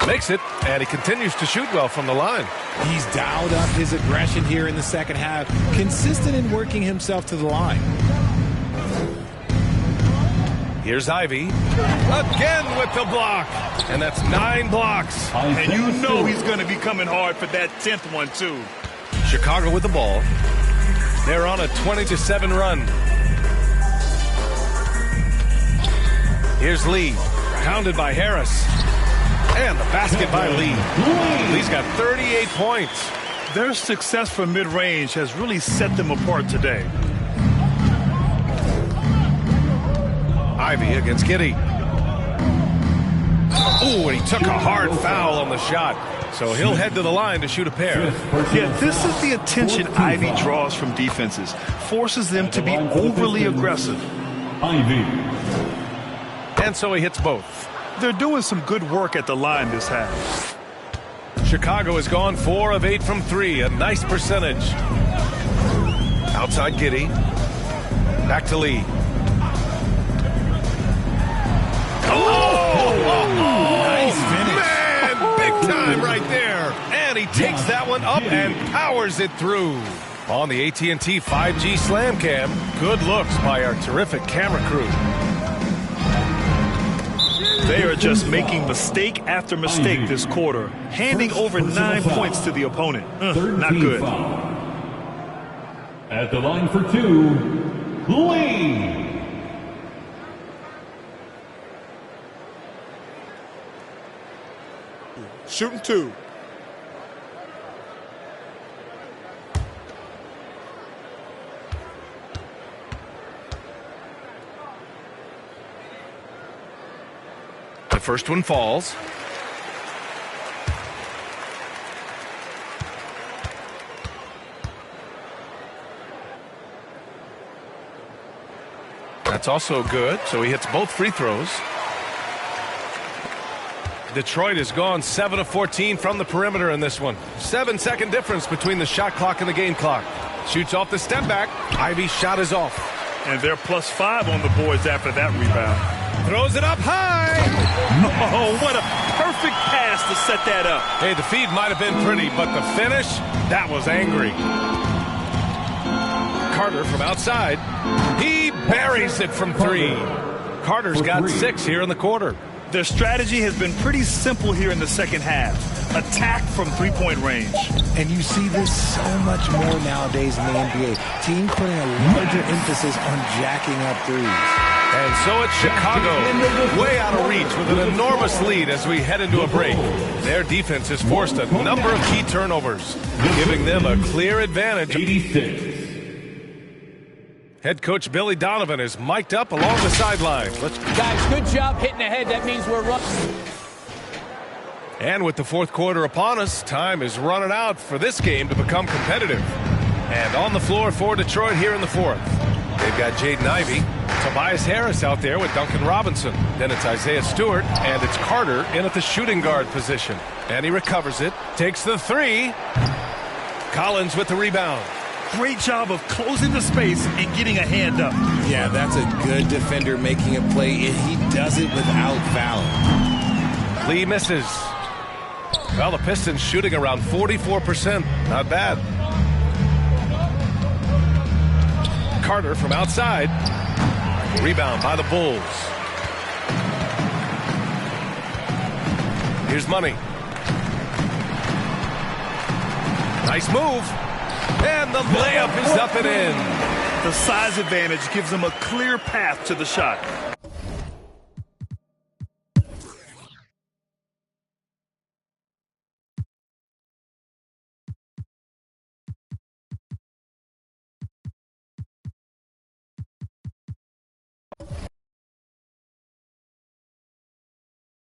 Makes it, and he continues to shoot well from the line. He's dialed up his aggression here in the second half, consistent in working himself to the line. Here's Ivy, again with the block, and that's 9 blocks. And you know he's going to be coming hard for that 10th one, too. Chicago with the ball. They're on a 20-7 run. Here's Lee, pounded by Harris. And the basket by Lee. Lee's got 38 points. Their success from mid-range has really set them apart today. Ivy against Giddey. Ooh, and he took a hard foul on the shot. So he'll head to the line to shoot a pair. Yeah, this is the attention Ivy draws from defenses. Forces them to be overly aggressive. Ivy. And so he hits both. They're doing some good work at the line this half. Chicago has gone 4 of 8 from 3. A nice percentage. Outside Giddey. Back to Lee. Nice finish. Man, big time right there. And he takes that one up and powers it through. On the AT&T 5G Slam Cam, good looks by our terrific camera crew. They are just making mistake after mistake this quarter, handing over 9 points to the opponent. Not good. At the line for two, Lee. Shooting two. The first one falls. That's also good, so he hits both free throws. Detroit has gone 7 of 14 from the perimeter in this one. 7-second difference between the shot clock and the game clock. Shoots off the step back. Ivy's shot is off. And they're +5 on the boards after that rebound. Throws it up high. Oh, what a perfect pass to set that up. Hey, the feed might have been pretty, but the finish, that was angry. Carter from outside. He buries it from three. Carter's got 6 here in the quarter. Their strategy has been pretty simple here in the second half. Attack from three-point range. And you see this so much more nowadays in the NBA. Teams putting a larger emphasis on jacking up threes. And so it's Chicago, way out of reach with an enormous lead as we head into a break. Their defense has forced a number of key turnovers, giving them a clear advantage. 86. Head coach Billy Donovan is mic'd up along the sideline. Guys, good job hitting ahead. That means we're running. And with the fourth quarter upon us, time is running out for this game to become competitive. And on the floor for Detroit here in the fourth. They've got Jaden Ivey, Tobias Harris out there with Duncan Robinson. Then it's Isaiah Stewart, and it's Carter in at the shooting guard position. And he recovers it, takes the three. Collins with the rebound. Great job of closing the space and getting a hand up. Yeah, that's a good defender making a play, and he does it without fouling. Lee misses. Well, the Pistons shooting around 44%. Not bad. Carter from outside. Rebound by the Bulls. Here's Money. Nice move. And the layup is up and in. The size advantage gives them a clear path to the shot.